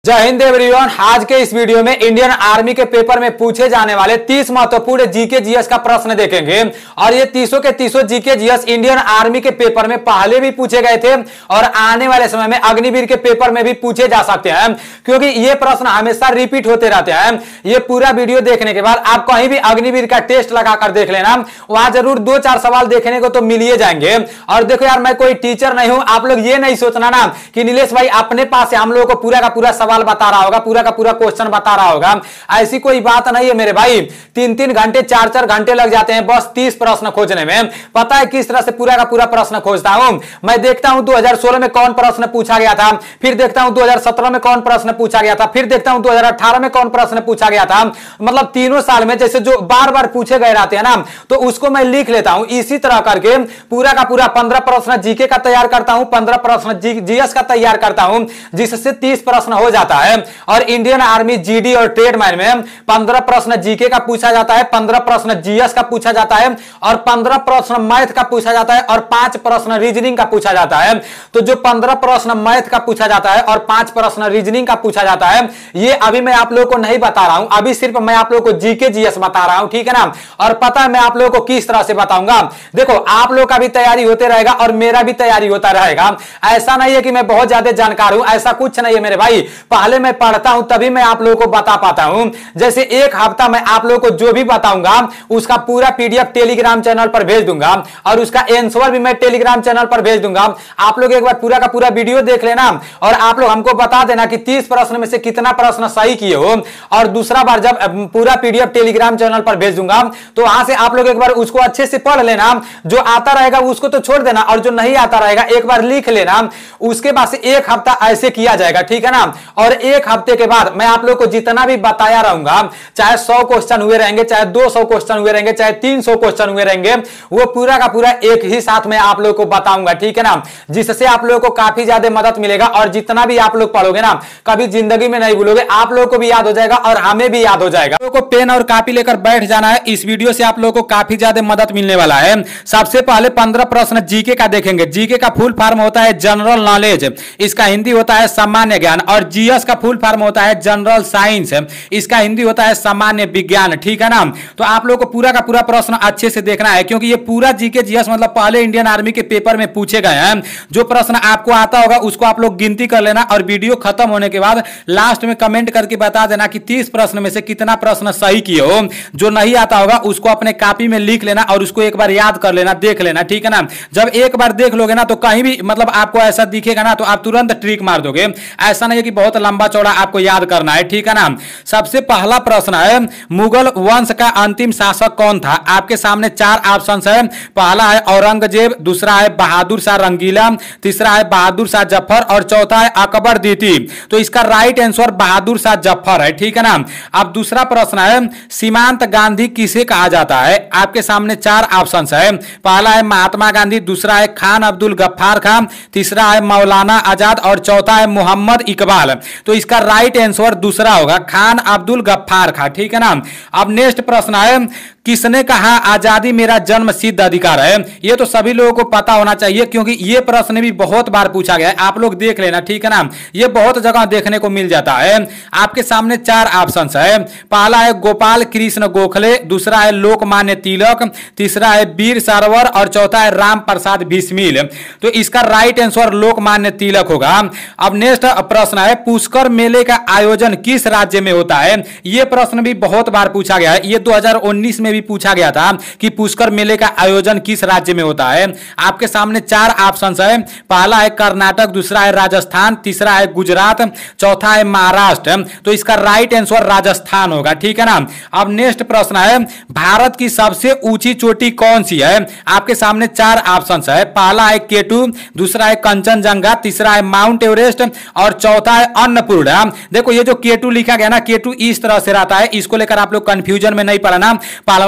जय हिंद एवरीवन। आज के इस वीडियो में इंडियन आर्मी के पेपर में पूछे जाने वाले 30 महत्वपूर्ण जीके जीएस का प्रश्न देखेंगे और ये 30 के 30 जीके जीएस इंडियन आर्मी के पेपर में पहले भी पूछे गए थे और आने वाले समय में अग्निवीर के पेपर में भी पूछे जा सकते हैं, क्योंकि ये प्रश्न हमेशा रिपीट होते रहते हैं। ये पूरा वीडियो देखने के बाद आप कहीं भी अग्निवीर का टेस्ट लगाकर देख लेना, वहां जरूर 2-4 सवाल देखने को तो मिल ही जाएंगे। और देखो यार, मैं कोई टीचर नहीं हूं, आप लोग ये नहीं सोचना ना कि नीलेश भाई अपने पास से हम लोगों को पूरा का पूरा सवाल बता रहा होगा, पूरा का पूरा क्वेश्चन बता रहा होगा। ऐसी कोई बात नहीं है मेरे भाई। 3-3 घंटे 4-4 घंटे लग जाते हैं बस 30 प्रश्न खोजने में। पता है किस तरह से पूरा का पूरा प्रश्न खोजता हूं मैं? देखता हूं 2016 में कौन प्रश्न पूछा गया था, फिर देखता हूं 2017 में कौन प्रश्न पूछा गया था, फिर देखता हूं 2018 में कौन प्रश्न पूछा गया था। मतलब तीनों साल में जैसे जो बार बार पूछे गए रहते हैं ना, तो उसको मैं लिख लेता हूं। इसी तरह करके पूरा का पूरा 15 प्रश्न जीके का तैयार करता हूं, 15 प्रश्न जीएस का तैयार करता हूं, जिससे 30 प्रश्न हो जाता है। और इंडियन आर्मी जीडी और ट्रेडमैन में 15 प्रश्न जीके का पूछा जाता है, 15 प्रश्न जीएस का पूछा जाता है और 15 प्रश्न मैथ का पूछा जाता है और 5 प्रश्न रीजनिंग का पूछा जाता है। तो जो 15 प्रश्न मैथ का पूछा जाता है और 5 प्रश्न रीजनिंग का पूछा जाता है, ये अभी मैं आप लोगों को नहीं बता रहा हूं, अभी सिर्फ मैं आप लोगों को जीके जीएस बता रहा हूं, ठीक है ना। और पता है मैं आप लोगों को किस तरह से बताऊंगा। देखो, आप लोग का भी तैयारी होते रहेगा और मेरा भी तैयारी होता रहेगा। ऐसा नहीं है कि मैं बहुत ज्यादा जानकार हूं, ऐसा कुछ नहीं है मेरे भाई। पहले मैं पढ़ता हूं तभी मैं आप लोगों को बता पाता हूं। जैसे एक हफ्ता मैं आप लोगों को जो भी बताऊंगा उसका पूरा पीडीएफ टेलीग्राम चैनल पर भेज दूंगा और उसका आंसर भी मैं टेलीग्राम चैनल पर भेज दूंगा। आप लोग एक बार पूरा का पूरा वीडियो देख लेना और आप लोग हमको बता देना कि 30 प्रश्न में से कितना प्रश्न सही किए हो। और दूसरा बार जब पूरा पीडीएफ टेलीग्राम चैनल पर भेज दूंगा तो वहां से आप लोग एक बार उसको अच्छे से पढ़ लेना। जो आता रहेगा उसको तो छोड़ देना और जो नहीं आता रहेगा एक बार लिख लेना। उसके बाद से एक हफ्ता ऐसे किया जाएगा, ठीक है ना। और एक हफ्ते के बाद मैं आप लोग को जितना भी बताया रहूंगा, चाहे 100 क्वेश्चन हुए रहेंगे, चाहे 200 क्वेश्चन हुए रहेंगे, चाहे 300 क्वेश्चन हुए रहेंगे, वो पूरा का पूरा एक ही साथ में आप लोग को बताऊंगा, ठीक है ना। जिससे आप लोगों को काफी ज्यादा मदद मिलेगा और जितना भी आप लोग पढ़ोगे ना, कभी जिंदगी में नहीं भूलोगे। आप लोगों को भी याद हो जाएगा और हमें भी याद हो जाएगा। आप लोगों को पेन और कॉपी लेकर बैठ जाना है। इस वीडियो से आप लोगों को काफी ज्यादा मदद मिलने वाला है। सबसे पहले 15 प्रश्न जीके का देखेंगे। जीके का फुल फॉर्म होता है जनरल नॉलेज, इसका हिंदी होता है सामान्य ज्ञान। और जीएस का फुल फॉर्म होता है जनरल साइंस, इसका हिंदी होता है सामान्य विज्ञान, ठीक है ना। तो आप लोगों को पूरा का पूरा प्रश्न अच्छे से देखना है, क्योंकि ये पूरा जीके जीएस मतलब पहले इंडियन आर्मी के पेपर में पूछे गए हैं। जो प्रश्न आपको आता होगा उसको आप लोग गिनती कर लेना और वीडियो खत्म होने के बाद लास्ट में कमेंट करके बता देना कि 30 प्रश्न में से कितना प्रश्न सही किए हो। जो नहीं आता होगा उसको अपने कॉपी में लिख लेना और उसको एक बार याद कर लेना, देख लेना, ठीक है ना। जब एक बार देख लोगे ना तो कहीं भी मतलब आपको ऐसा दिखेगा ना तो आप तुरंत ट्रिक मार दोगे। ऐसा नहीं है कि बहुत लंबा चौड़ा आपको याद करना है, ठीक है ना। सबसे पहला प्रश्न है, मुगल वंश का अंतिम शासक कौन था? आपके सामने 4 ऑप्शंस है। पहला है औरंगजेब, दूसरा है बहादुर शाह रंगीला, तीसरा है बहादुर शाह जफर और चौथा है अकबर द्वितीय। तो इसका राइट आंसर बहादुर शाह जफर है, ठीक है ना। अब दूसरा प्रश्न है, सीमांत गांधी किसे कहा जाता है? आपके सामने 4 ऑप्शंस है। पहला है महात्मा गांधी, दूसरा है खान अब्दुल गफ्फार खान, तीसरा है मौलाना आजाद और चौथा है मोहम्मद इकबाल। तो इसका राइट आंसर दूसरा होगा, खान अब्दुल गफ्फार खान, ठीक है ना। अब नेक्स्ट प्रश्न है, किसने कहा आजादी मेरा जन्म सिद्ध अधिकार है? ये तो सभी लोगों को पता होना चाहिए, क्योंकि ये प्रश्न भी बहुत बार पूछा गया है। आप लोग देख लेना, ठीक है ना। ये बहुत जगह देखने को मिल जाता है। आपके सामने 4 ऑप्शंस है। पहला है गोपाल कृष्ण गोखले, दूसरा है लोकमान्य तिलक, तीसरा है वीर सावरकर और चौथा है राम प्रसाद बिस्मिल। तो इसका राइट आंसर लोकमान्य तिलक होगा। अब नेक्स्ट प्रश्न है, पुष्कर मेले का आयोजन किस राज्य में होता है? यह प्रश्न भी बहुत बार पूछा गया है। ये 2019 में भी पूछा गया था कि पुष्कर मेले का आयोजन किस राज्य में होता है। आपके सामने 4 ऑप्शंस है। पहला है कर्नाटक, दूसरा है राजस्थान, तीसरा है गुजरात, चौथा है महाराष्ट्र। तो इसका राइट आंसर राजस्थान होगा, ठीक है ना। अब नेक्स्ट प्रश्न है, भारत की सबसे ऊंची चोटी कौन सी है? आपके सामने 4 ऑप्शंस है। पहला है केटू, दूसरा है कंचनजंगा, तीसरा है माउंट एवरेस्ट और चौथा है अन्नपूर्णा। देखो, ये जो केटू लिखा गया ना, केटू इस तरह से रहता है, इसको लेकर आप लोग कंफ्यूजन में नहीं पड़ना।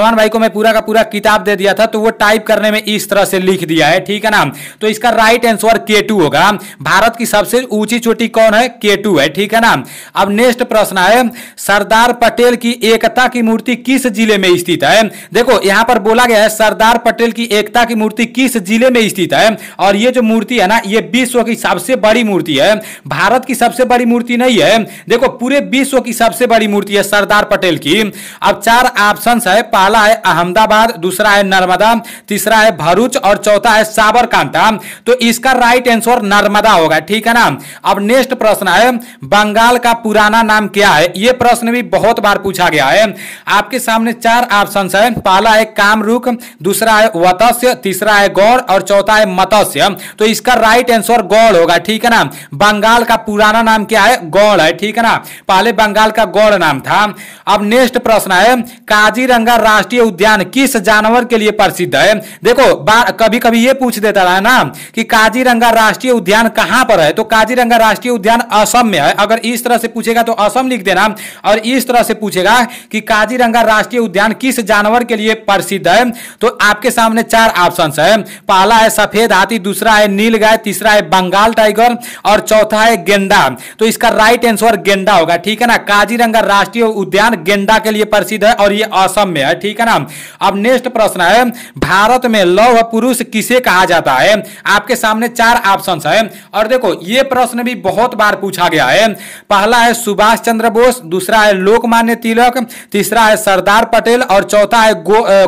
पहलवान भाई को मैं पूरा का पूरा किताब दे दिया था, तो वो टाइप करने में इस तरह से लिख दिया है, ठीक है ना। तो इसका राइट आंसर K2 होगा। भारत की सबसे ऊंची चोटी कौन है? K2 है, ठीक है ना। अब नेक्स्ट प्रश्न है, सरदार पटेल की एकता की मूर्ति किस जिले में स्थित है? देखो यहां पर बोला गया है सरदार पटेल की एकता की मूर्ति किस जिले में स्थित है, और ये जो मूर्ति है ना, ये विश्व की सबसे बड़ी मूर्ति है, भारत की सबसे बड़ी मूर्ति नहीं है। देखो पूरे विश्व की सबसे बड़ी मूर्ति है सरदार पटेल की। अब 4 ऑप्शंस है, पहला है अहमदाबाद, दूसरा है नर्मदा, तीसरा है भरूच और चौथा है साबरकांठा। तो इसका राइट आंसर नर्मदा होगा, ठीक है ना। अब नेक्स्ट प्रश्न है, बंगाल का पुराना नाम क्या है? यह प्रश्न भी बहुत बार पूछा गया है। आपके सामने 4 ऑप्शंस है, पहला है कामरूप, दूसरा है वत्स्य, तीसरा है गौड़ और चौथा है मत्स्य। तो इसका राइट आंसर गौड़ होगा, ठीक है ना। बंगाल का पुराना नाम क्या है? गौड़ है, ठीक है ना। पहले बंगाल का गौड़ नाम था। अब नेक्स्ट प्रश्न है, काजीरंगा राष्ट्रीय उद्यान किस जानवर के लिए प्रसिद्ध है? देखो कभी कभी ये पूछ देता है ना कि काजीरंगा राष्ट्रीय उद्यान कहां पर है, तो काजीरंगा राष्ट्रीय उद्यान असम में है। अगर इस तरह से पूछेगा तो असम लिख देना, और इस तरह से पूछेगा कि काजीरंगा राष्ट्रीय उद्यान किस जानवर के लिए प्रसिद्ध है, तो आपके सामने 4 ऑप्शंस है, पहला है सफेद हाथी, दूसरा है नीलगाय, तीसरा है बंगाल टाइगर और चौथा है गेंडा। तो इसका राइट आंसर गेंडा होगा, ठीक है ना। काजीरंगा राष्ट्रीय उद्यान गेंडा के लिए प्रसिद्ध है और यह असम में है, ठीक है ना। अब नेक्स्ट प्रश्न है, भारत में लौह पुरुष किसे कहा जाता है? आपके सामने 4 ऑप्शंस है, और देखो यह प्रश्न भी बहुत बार पूछा गया है। पहला है सुभाष चंद्र बोस, दूसरा है लोकमान्य तिलक, तीसरा है सरदार पटेल और चौथा है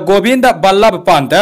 गोविंद बल्लभ पंत।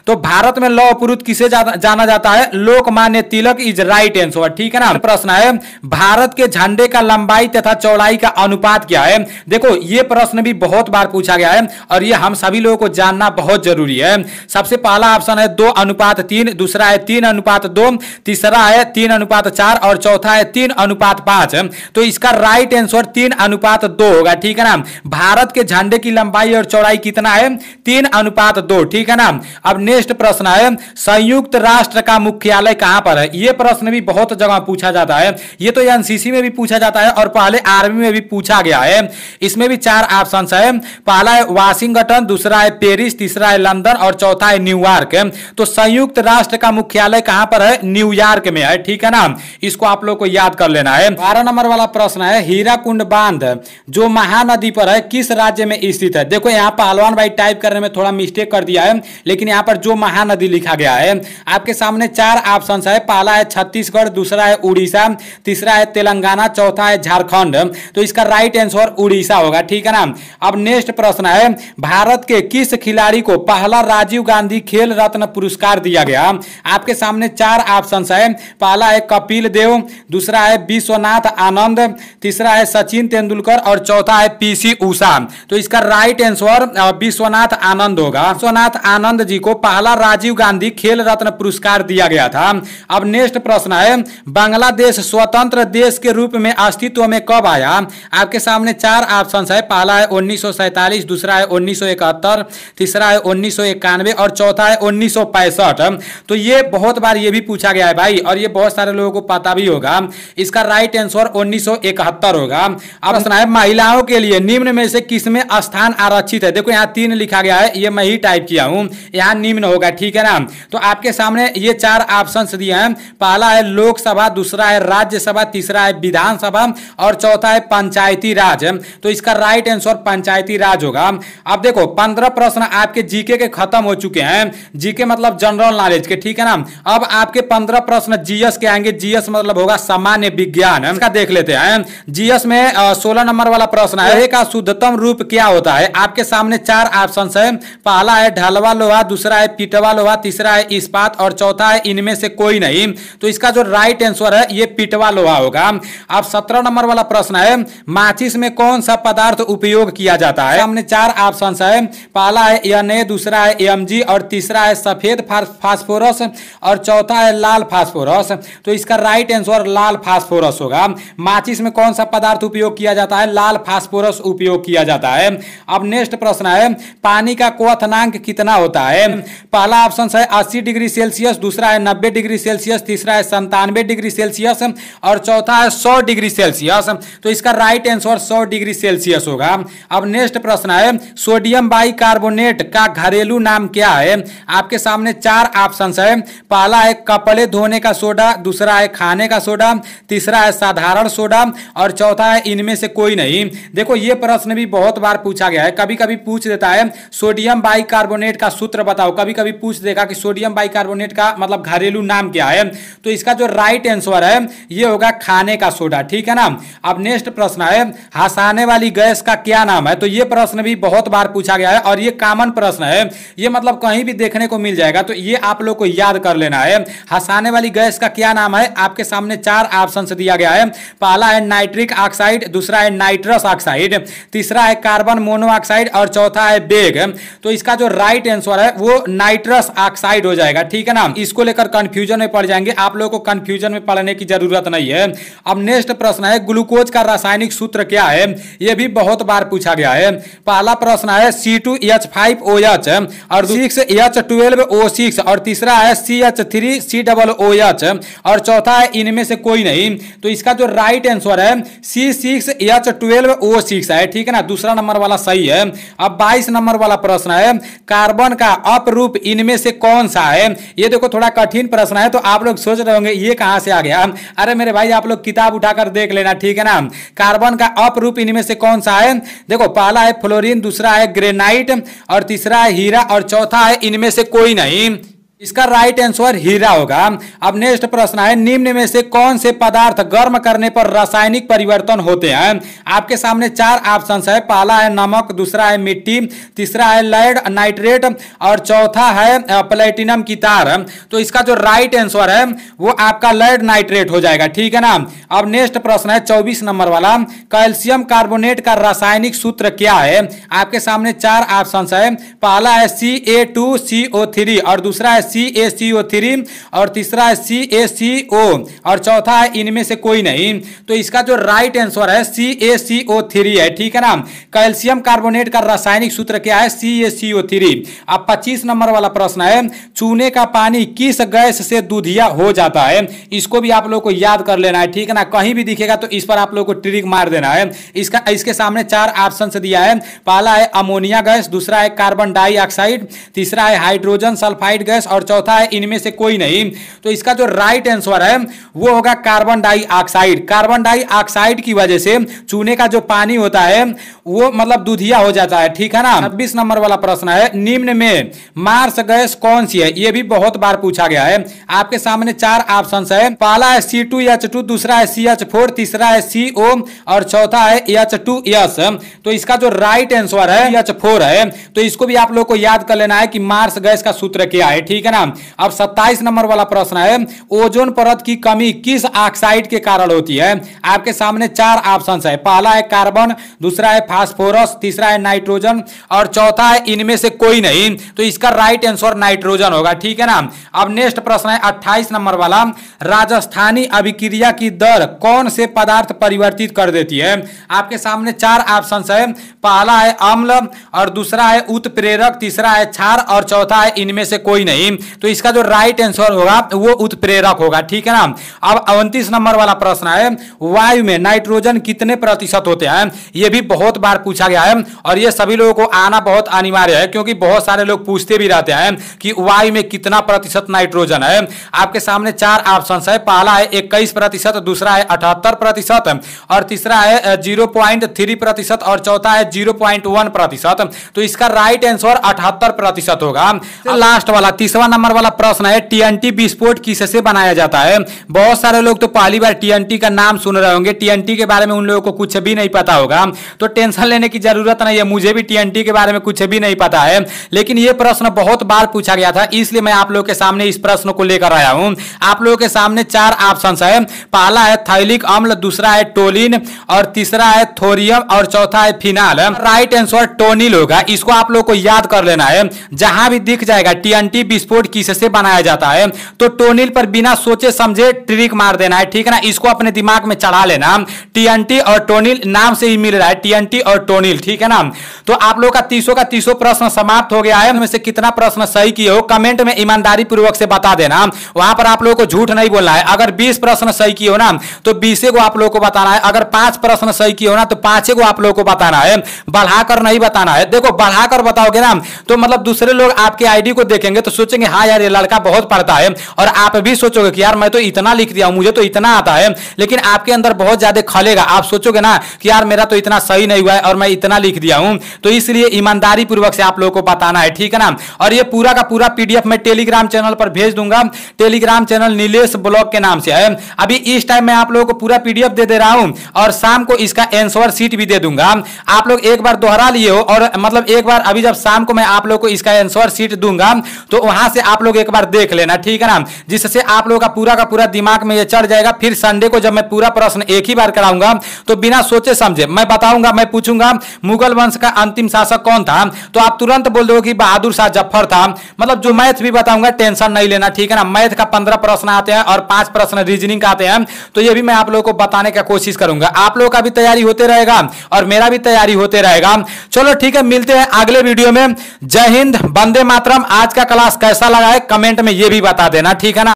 तो भारत में लौह पुरुष किसे जाना जाता है? Lokmanya Tilak is right answer, ठीक है ना। प्रश्न है, भारत के झंडे का लंबाई तथा चौड़ाई का अनुपात क्या है? देखो यह प्रश्न भी बहुत बार पूछा गया है और यह हम सभी लोगों को जानना बहुत जरूरी है। सबसे पहला ऑप्शन है 2:3, दूसरा है 3:2, तीसरा है 3:4 और चौथा है 3:5। तो इसका राइट आंसर 3:2 होगा, ठीक है ना। भारत के झंडे की लंबाई और चौड़ाई कितना है? 3:2, ठीक है ना। अब नेक्स्ट प्रश्न है, संयुक्त राष्ट्र का मुख्यालय कहां पर है? यह प्रश्न भी बहुत जगह पूछा जाता है। यह तो एनसीसी में भी पूछा जाता है और पहले आर्मी में भी पूछा गया है। इसमें भी 4 ऑप्शन है, पहला है वाशिंगटन, दूसरा है पेरिस, तीसरा है लंदन और चौथा है न्यूयॉर्क। तो संयुक्त राष्ट्र का मुख्यालय कहां पर है? न्यूयॉर्क में है, ठीक है ना। इसको आप लोग को याद कर लेना है। 12 नंबर वाला प्रश्न है, हीराकुंड बांध जो महानदी पर है किस राज्य में स्थित है? देखो यहां पहलवान भाई टाइप करने में थोड़ा मिस्टेक कर दिया है, लेकिन यहां पर जो महानदी लिखा गया है। आपके सामने 4 ऑप्शन है, पहला है छत्तीसगढ़, दूसरा है उड़ीसा, तीसरा है तेलंगाना, चौथा है झारखंड। तो इसका राइट आंसर उड़ीसा होगा, ठीक है ना। अब नेक्स्ट प्रश्न है, भारत के किस खिलाड़ी को पहला राजीव गांधी खेल रत्न पुरस्कार दिया गया? आपके सामने 4 ऑप्शन है, पहला है कपिल देव, दूसरा है विश्वनाथ आनंद, तीसरा है सचिन तेंदुलकर और चौथा है पीसी उषा। तो इसका राइट आंसर विश्वनाथ आनंद होगा। विश्वनाथ आनंद जी को पहला राजीव गांधी खेल रत्न पुरस्कार दिया गया था। अब नेक्स्ट प्रश्न है, बांग्लादेश स्वतंत्र देश के रूप में अस्तित्व में कब आया? आपके सामने 4 ऑप्शन है, पहला है 1947, दूसरा है 1971, तीसरा है 1991 और चौथा है 1965। तो ये बहुत बार ये भी पूछा गया है भाई, और ये बहुत सारे लोगों को पता भी होगा। इसका राइट आंसर 1971 होगा। अब प्रश्न है, महिलाओं के लिए निम्न में से किसमें स्थान आरक्षित है? देखो यहाँ 3 लिखा गया है, ये मैं ही टाइप किया हूं, यहाँ निम्न होगा, ठीक है ना। तो आपके सामने ये 4 ऑप्शन दिए हैं, पहला है लोकसभा, दूसरा है राज्यसभा, तीसरा है विधानसभा और चौथा है पंचायती राज। तो इसका राइट आंसर पंचायती राज होगा। अब देखो 15 प्रश्न आपके जीके के खत्म हो चुके हैं। जीके मतलब जनरल नॉलेज के, ठीक है ना। अब आपके 15 प्रश्न जीएस के आएंगे। जीएस मतलब होगा सामान्य विज्ञान। इसका देख लेते हैं। जीएस में 16 नंबर वाला प्रश्न है, लोहे का शुद्धतम रूप क्या होता है? आपके सामने 4 ऑप्शन है, पहला है ढलवा लोहा, दूसरा है पिटवा लोहा, तीसरा है इस्पात और चौथा है इनमें से कोई नहीं। तो इसका जो राइट आंसर है ये पिटवा लोहा होगा। अब 17 नंबर वाला प्रश्न है, माचिस में कौन सा पदार्थ उपयोग किया जाता है? सामने 4 ऑप्शन है, पहला है Na, दूसरा है Mg और तीसरा है सफेद फास्फोरस और चौथा है लाल फास्फोरस। तो इसका राइट आंसर लाल फास्फोरस होगा। माचिस में कौन सा पदार्थ उपयोग किया जाता है? लाल फास्फोरस उपयोग किया जाता है। अब नेक्स्ट प्रश्न है, पानी का क्वथनांक कितना होता है? पहला ऑप्शन है 80 डिग्री सेल्सियस, दूसरा है 90 डिग्री सेल्सियस, तीसरा है 97 डिग्री सेल्सियस और चौथा है 100 डिग्री सेल्सियस। तो इसका राइट आंसर 100 डिग्री सेल्सियस होगा। अब नेक्स्ट प्रश्न है, सोडियम सोडियम बाइकार्बोनेट का घरेलू नाम क्या है? आपके सामने चार ऑप्शंस है। पहला है कपड़े धोने का सोडा, दूसरा है खाने का सोडा, तीसरा है साधारण सोडा और चौथा है इनमें से कोई नहीं। देखो ये प्रश्न भी बहुत बार पूछा गया है, कभी कभी पूछ देता है सोडियम बाइकार्बोनेट का सूत्र बताओ, कभी कभी पूछ देगा कि सोडियम बाइकार्बोनेट का मतलब घरेलू नाम क्या है। तो इसका जो राइट आंसर है ये होगा खाने का सोडा, ठीक है ना। अब नेक्स्ट प्रश्न है हंसाने वाली गैस का क्या नाम है? तो ये प्रश्न भी बहुत बार पूछा गया है और ये कॉमन प्रश्न है, ये मतलब कहीं भी देखने को मिल जाएगा, तो ये आप लोग को याद कर लेना है। हंसाने वाली गैस का क्या नाम है? आपके सामने चार ऑप्शन दिया गया है। पहला है नाइट्रिक ऑक्साइड, दूसरा है नाइट्रस ऑक्साइड, तीसरा है कार्बन मोनोऑक्साइड और चौथा है बेग। तो इसका जो राइट आंसर है वो नाइट्रस ऑक्साइड हो जाएगा, ठीक है ना। इसको लेकर कंफ्यूजन में पड़ जाएंगे, आप लोगों को कंफ्यूजन में पड़ने की जरूरत नहीं है। अब नेक्स्ट प्रश्न है ग्लूकोज का रासायनिक सूत्र क्या है? यह भी बहुत बार पूछा गया है। पहला प्रश्न है C2H5OH और 6H12O6 और तीसरा है CH3COOH और चौथा है इनमें से कोई नहीं। तो इसका जो राइट आंसर है C6H12O6 है, ठीक है ना, दूसरा नंबर वाला सही है। अब 22 नंबर वाला प्रश्न है कार्बन का अपरूप इनमें से कौन सा है? ये देखो थोड़ा कठिन प्रश्न है, तो आप लोग सोच रहे होंगे ये कहां से आ गया। अरे मेरे भाई आप लोग किताब उठाकर देख लेना, ठीक है ना। कार्बन का अपरूप इनमें से कौन सा है? देखो पहला है फ्लोरीन, दूसरा है ग्रेनाइट और तीसरा है हीरा और चौथा है इनमें से कोई नहीं। इसका राइट आंसर हीरा होगा। अब नेक्स्ट प्रश्न है निम्न में से कौन से पदार्थ गर्म करने पर रासायनिक परिवर्तन होते हैं? आपके सामने चार ऑप्शंस है। पहला है नमक, दूसरा है मिट्टी, तीसरा है लेड नाइट्रेट और चौथा है प्लेटिनम की तार। तो इसका जो राइट आंसर है वो आपका लेड नाइट्रेट हो जाएगा, ठीक है ना। अब नेक्स्ट प्रश्न है 24 नंबर वाला कैल्शियम कार्बोनेट का रासायनिक सूत्र क्या है? आपके सामने चार ऑप्शंस है। पहला है CA2CO3 और दूसरा है CaCO3 और तीसरा है CaCO और चौथा है इनमें से कोई नहीं। तो इसका जो राइट आंसर है CaCO3 है, ठीक है ना। कैल्शियम कार्बोनेट का रासायनिक सूत्र क्या है? CaCO3। अब 25 नंबर वाला प्रश्न है चूने का पानी किस गैस से दूधिया हो जाता है? इसको भी आप लोग को याद कर लेना है, ठीक है ना। कहीं भी दिखेगा तो इस पर आप लोग को ट्रिक मार देना है। इसके सामने चार ऑप्शन दिया है। पहला है अमोनिया गैस, दूसरा है कार्बन डाइऑक्साइड, तीसरा है हाइड्रोजन सल्फाइड गैस और चौथा है इनमें से कोई नहीं। तो इसका जो राइट आंसर है वो होगा कार्बन डाइऑक्साइड। कार्बन डाइऑक्साइड की वजह से चूने का जो पानी होता है वो मतलब दूधिया हो जाता है, ठीक है ना। 26 नंबर वाला प्रश्न है निम्न में मार्स गैस कौन सी है? ये भी बहुत बार पूछा गया है। आपके सामने चार ऑप्शंस है। पहला है C2H2, दूसरा है CH4, तीसरा है CO और चौथा है H2S। तो इसका जो राइट आंसर है H4 है। तो इसको भी आप लोग को याद कर लेना है कि मार्स गैस का सूत्र क्या है, ठीक है ना। अब 27 नंबर वाला प्रश्न है ओजोन परत की कमी किस ऑक्साइड के कारण होती है? आपके सामने चार ऑप्शंस है। पहला है कार्बन, दूसरा है फास्फोरस, तीसरा है नाइट्रोजन और चौथा है इनमें से कोई नहीं। तो इसका राइट आंसर नाइट्रोजन होगा, ठीक है ना। अब नेक्स्ट प्रश्न है 28 नंबर वाला राजस्थानी अभिक्रिया की दर कौन से पदार्थ परिवर्तित कर देती है? आपके सामने चार ऑप्शंस है। पहला है अम्ल और दूसरा है उत्प्रेरक, तीसरा है क्षार और चौथा है इनमें से कोई नहीं। तो इसका जो राइट आंसर होगा वो उत्प्रेरक होगा, ठीक है ना। अब 29 नंबर वाला प्रश्न है वायु में नाइट्रोजन कितने प्रतिशत होते हैं? यह भी बहुत बार पूछा गया है और यह सभी लोगों को आना बहुत अनिवार्य है क्योंकि बहुत सारे लोग पूछते भी रहते हैं कि वायु में कितना प्रतिशत नाइट्रोजन है। आपके सामने चार ऑप्शन है। पहला है 21%, दूसरा है 78% और तीसरा है 0.3% और चौथा है 0.1%। तो इसका राइट आंसर 78% होगा। लास्ट वाला तीसरा नंबर वाला प्रश्न है TNT विस्फोट किससे बनाया जाता है? बहुत सारे लोग तो पहली बार TNT का नाम सुन रहे होंगे, TNT के बारे में उन लोगों को कुछ भी नहीं पता होगा, तो टेंशन लेने की जरूरत नहीं है। मुझे भी TNT के बारे में कुछ भी नहीं पता है, लेकिन यह प्रश्न बहुत बार पूछा गया था, इसलिए मैं आप लोगों के सामने इस प्रश्न को लेकर आया हूं। आप लोगों के सामने चार ऑप्शन है। पहला है थैलिक अम्ल, दूसरा है टोलिन और तीसरा है थोरियम और चौथा है फिनाल। राइट आंसर टोनिल होगा। इसको आप लोग को याद कर लेना है। जहां भी दिख जाएगा TNT विस्फोट विस्फोट किससे बनाया जाता है? तो टोनिल पर बिना सोचे समझे ट्रिक मार देना है, ठीक है ना, इसको अपने दिमाग में चढ़ा लेना। टीएनटी और टोनिल नाम से ही मिल रहा है, टीएनटी और टोनिल, ठीक है ना। तो आप लोग का 30 प्रश्न समाप्त हो गया है। उनमें से कितना प्रश्न सही किए हो कमेंट में ईमानदारी पूर्वक से बता देना, वहां पर आप लोगों को झूठ नहीं बोलना है। अगर 20 प्रश्न सही किए हो ना तो 20 को आप लोगों को बताना है। अगर 5 प्रश्न सही किए हो ना तो 5 को आप लोगों को बताना है, बढ़ाकर नहीं बताना है। देखो बढ़ाकर बताओगे ना तो मतलब दूसरे लोग आपके आईडी को देखेंगे तो सोचेंगे हाँ यार ये लड़का बहुत पढ़ता है, और आप भी सोचोगे कि यार मैं तो इतना लिख दिया हूं, मुझे तो इतना आता है, लेकिन आपके अंदर बहुत ज्यादा खलेगा। आप सोचोगे ना कि यार मेरा तो इतना सही नहीं हुआ है और मैं इतना लिख दिया हूं। तो इसलिए ईमानदारी पूर्वक से आप लोगों को बताना है, ठीक है ना। और ये पूरा का पूरा पीडीएफ मैं टेलीग्राम चैनल पर भेज दूंगा। टेलीग्राम चैनल नीलेश ब्लॉग के नाम से है। अभी इस टाइम मैं आप लोगों को पूरा पीडीएफ दे रहा हूं और शाम को इसका आंसर शीट भी दे दूंगा। आप लोग एक बार दोहरा लिए हो और मतलब एक बार अभी जब शाम को मैं आप लोग को इसका आंसर शीट दूंगा तो वहां से आप लोग एक बार देख लेना, ठीक है ना, जिससे आप लोग का पूरा दिमाग में ये चढ़ जाएगा। फिर संडे को जब मैं पूरा प्रश्न एक ही बार कराऊंगा तो बिना सोचे समझे मैं बताऊंगा, मैं पूछूंगा मुगल वंश का अंतिम शासक कौन था तो आप तुरंत बोल दोगे कि बहादुर शाह जफर था। मतलब जो मैथ भी बताऊंगा टेंशन नहीं लेना, ठीक है ना। मैथ का 15 प्रश्न आते हैं और 5 प्रश्न रीजनिंग का आते हैं, तो ये भी मैं आप लोगों को बताने का कोशिश करूंगा। आप लोगों का भी तैयारी होते रहेगा और मेरा भी तैयारी होते रहेगा। चलो ठीक है, मिलते हैं अगले वीडियो में। जय हिंद, वंदे मातरम। आज का क्लास कैसा लगा है कमेंट में ये भी बता देना, ठीक है ना।